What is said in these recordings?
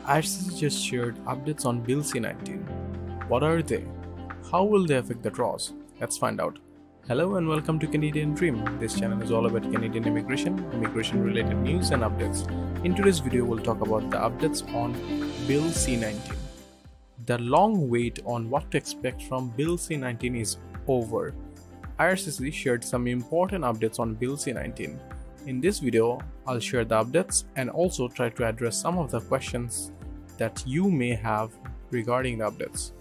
IRCC just shared updates on Bill C-19. What are they? How will they affect the draws? Let's find out. Hello and welcome to Canadian Dream. This channel is all about Canadian immigration related news and updates. In today's video, we'll talk about the updates on Bill C-19. The long wait on what to expect from Bill C-19 is over. IRCC shared some important updates on Bill C-19. In this video, I'll share the updates and also try to address some of the questions that you may have regarding the updates.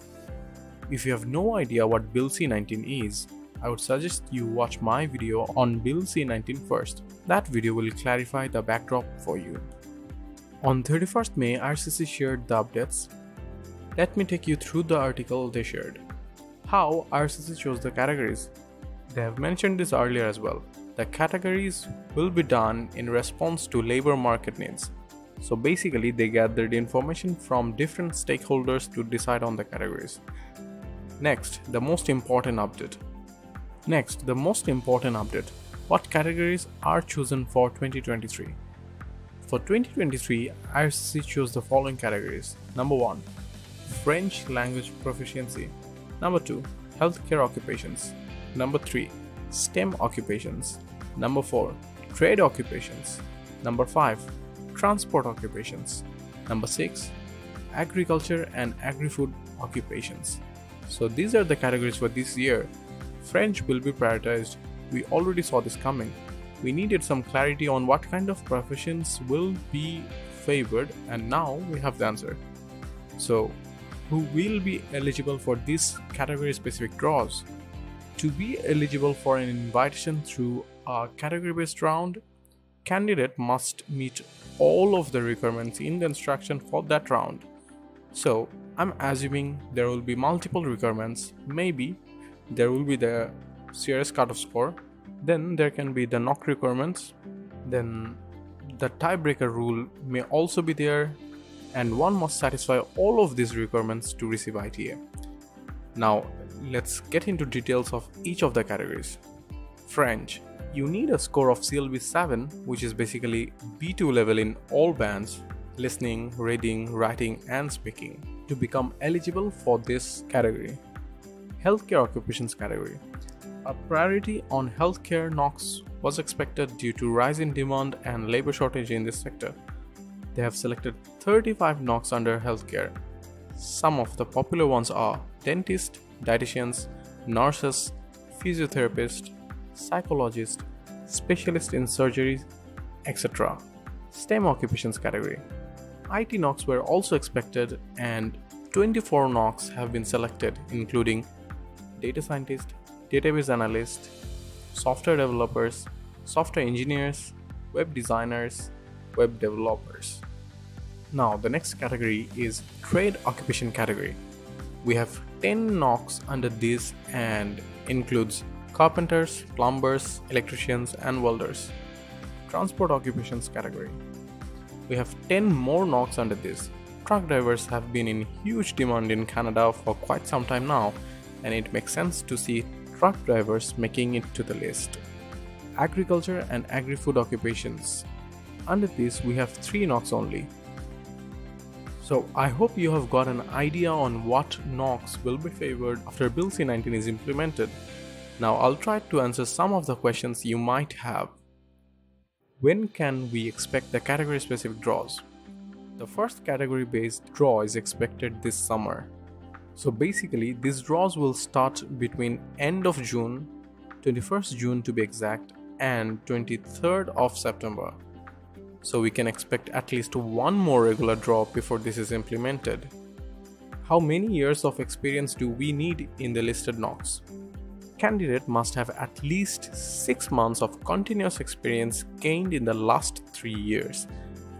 If you have no idea what Bill C-19 is, I would suggest you watch my video on Bill C-19 first. That video will clarify the backdrop for you. On 31st May, IRCC shared the updates. Let me take you through the article they shared. How IRCC chose the categories. They have mentioned this earlier as well. The categories will be done in response to labor market needs. So basically, they gathered information from different stakeholders to decide on the categories. Next, the most important update. What categories are chosen for 2023? For 2023, IRCC chose the following categories. Number 1, French language proficiency. Number 2, healthcare occupations. Number 3, STEM occupations. Number 4, trade occupations. Number 5, transport occupations. Number 6, agriculture and agri-food occupations. So these are the categories for this year. French will be prioritized. We already saw this coming. We needed some clarity on what kind of professions will be favored, and now we have the answer. So who will be eligible for these category specific draws? To be eligible for an invitation through a category-based round, candidate must meet all of the requirements in the instruction for that round. So I'm assuming there will be multiple requirements. Maybe there will be the CRS cutoff score, then there can be the knock requirements, then the tiebreaker rule may also be there, and one must satisfy all of these requirements to receive ITA. Now let's get into details of each of the categories. French. You need a score of CLB 7, which is basically B2 level in all bands, listening, reading, writing and speaking, to become eligible for this category. Healthcare occupations category. A priority on healthcare knocks was expected due to rise in demand and labor shortage in this sector. They have selected 35 knocks under healthcare. Some of the popular ones are dentists, dietitians, nurses, physiotherapists, psychologists, specialists in surgery, etc. STEM occupations category. IT knocks were also expected and 24 knocks have been selected, including data scientist, database analyst, software developers, software engineers, web designers, web developers. Now the next category is trade occupation category. We have 10 knocks under this and includes carpenters, plumbers, electricians and welders. Transport occupations category. We have 10 more knocks under this. Truck drivers have been in huge demand in Canada for quite some time now, and it makes sense to see truck drivers making it to the list. Agriculture and agri-food occupations. Under this we have 3 knocks only. So I hope you have got an idea on what knocks will be favored after Bill C-19 is implemented. Now I'll try to answer some of the questions you might have. When can we expect the category specific draws? The first category based draw is expected this summer. So basically these draws will start between end of June, 21st June to be exact, and 23rd of September. So we can expect at least one more regular draw before this is implemented. How many years of experience do we need in the listed knocks? Candidate must have at least 6 months of continuous experience gained in the last 3 years.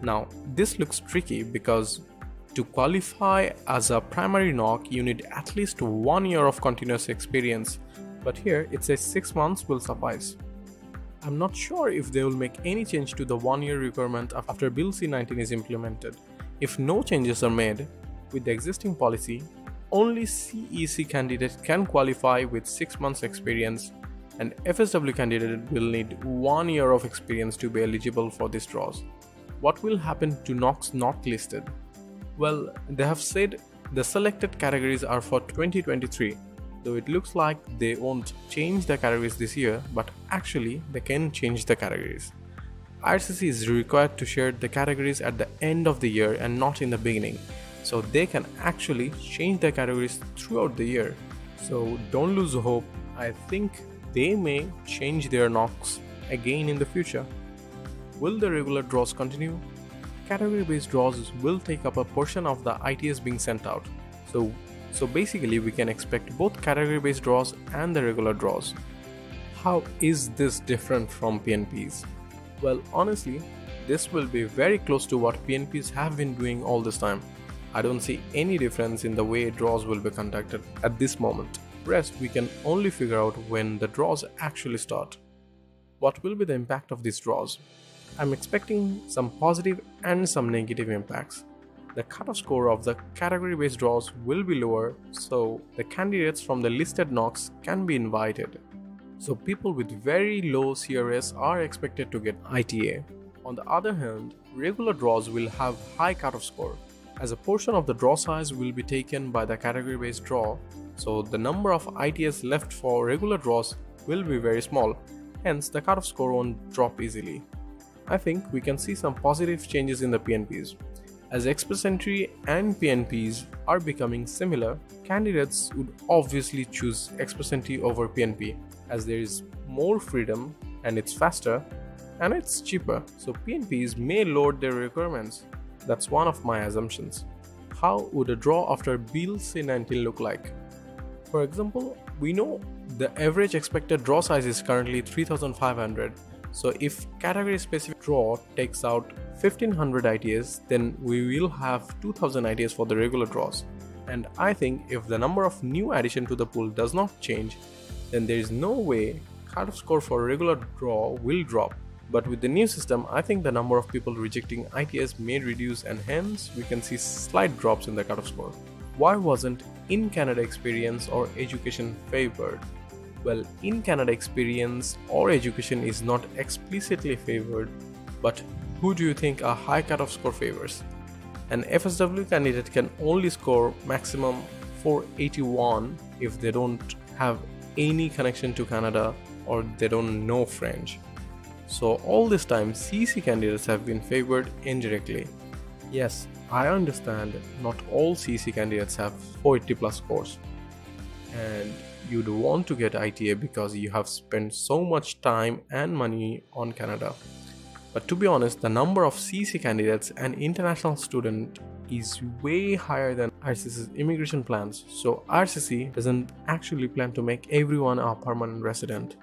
Now this looks tricky because to qualify as a primary knock you need at least 1 year of continuous experience, but here it says 6 months will suffice. I'm not sure if they will make any change to the 1 year requirement after Bill C-19 is implemented. If no changes are made with the existing policy, only CEC candidate can qualify with 6 months experience, and FSW candidate will need 1 year of experience to be eligible for these draws. What will happen to knocks not listed? Well, they have said the selected categories are for 2023, though it looks like they won't change the categories this year, but actually they can change the categories. IRCC is required to share the categories at the end of the year and not in the beginning, so they can actually change the categories throughout the year. So don't lose hope. I think they may change their knocks again in the future. Will the regular draws continue? Category-based draws will take up a portion of the ITS being sent out. So basically we can expect both category-based draws and the regular draws. How is this different from PNPs? Well, honestly, this will be very close to what PNPs have been doing all this time. I don't see any difference in the way draws will be conducted at this moment. Rest we can only figure out when the draws actually start. What will be the impact of these draws? I'm expecting some positive and some negative impacts. The cutoff score of the category-based draws will be lower, so the candidates from the listed knocks can be invited. So people with very low CRS are expected to get ITA. On the other hand, regular draws will have high cutoff score, as a portion of the draw size will be taken by the category-based draw, so the number of ITS left for regular draws will be very small, hence the cutoff score won't drop easily. I think we can see some positive changes in the PNPs. As Express Entry and PNPs are becoming similar, candidates would obviously choose Express Entry over PNP, as there is more freedom and it's faster and it's cheaper, so PNPs may lower their requirements. That's one of my assumptions. How would a draw after Bill C-19 look like? For example, we know the average expected draw size is currently 3500. So if category specific draw takes out 1500 ITS, then we will have 2000 ITS for the regular draws. And I think if the number of new addition to the pool does not change, then there is no way cutoff score for regular draw will drop. But with the new system, I think the number of people rejecting ITS may reduce, and hence we can see slight drops in the cutoff score. Why wasn't in Canada experience or education favored? Well, in Canada experience or education is not explicitly favored, but who do you think a high cutoff score favors? An FSW candidate can only score maximum 481 if they don't have any connection to Canada or they don't know French. So all this time CC candidates have been favored indirectly. Yes, I understand not all CC candidates have 480 plus scores, and you'd want to get ITA because you have spent so much time and money on Canada. But to be honest, the number of CC candidates and international students is way higher than IRCC's immigration plans, so IRCC doesn't actually plan to make everyone a permanent resident.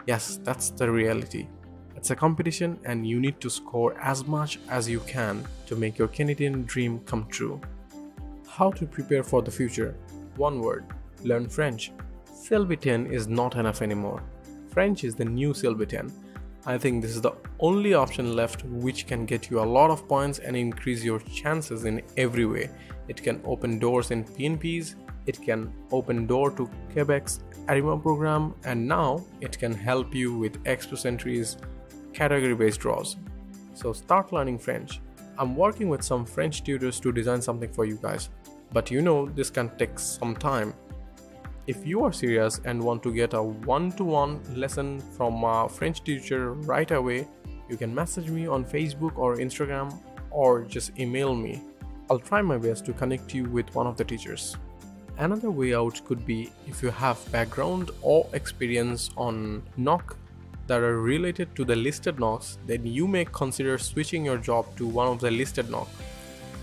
Yes, that's the reality. It's a competition and you need to score as much as you can to make your Canadian dream come true. How to prepare for the future? One word: learn French. CLB10 is not enough anymore. French is the new CLB10. I think this is the only option left which can get you a lot of points and increase your chances in every way. It can open doors in PNPs, it can open door to Quebec's ARIMA program, and now it can help you with Express Entry's category-based draws. So start learning French. I'm working with some French tutors to design something for you guys, but you know this can take some time. If you are serious and want to get a one-to-one lesson from a French teacher right away, you can message me on Facebook or Instagram or just email me. I'll try my best to connect you with one of the teachers. Another way out could be if you have background or experience on knock that are related to the listed knocks, then you may consider switching your job to one of the listed knock.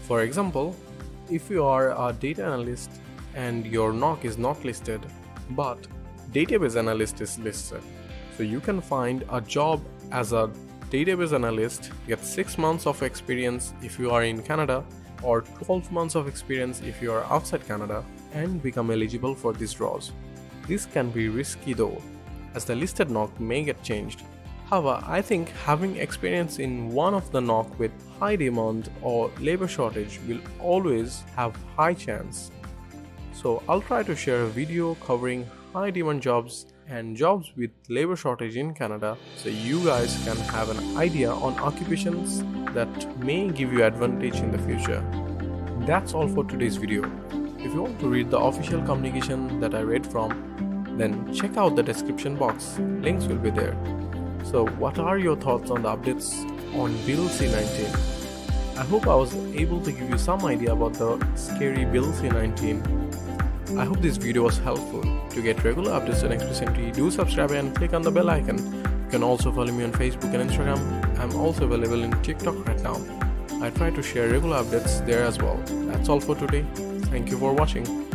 For example, if you are a data analyst and your knock is not listed, but database analyst is listed, so you can find a job as a database analyst, get 6 months of experience if you are in Canada, or 12 months of experience if you are outside Canada, and become eligible for these draws. This can be risky though, as the listed knock may get changed. However, I think having experience in one of the knock with high demand or labor shortage will always have high chance. So I'll try to share a video covering high demand jobs and jobs with labor shortage in Canada, so you guys can have an idea on occupations that may give you advantage in the future. That's all for today's video. If you want to read the official communication that I read from, then check out the description box. Links will be there. So what are your thoughts on the updates on Bill C-19? I hope I was able to give you some idea about the scary Bill C-19. I hope this video was helpful. To get regular updates on ExpressEntry, do subscribe and click on the bell icon. You can also follow me on Facebook and Instagram. I'm also available in TikTok right now. I try to share regular updates there as well. That's all for today. Thank you for watching.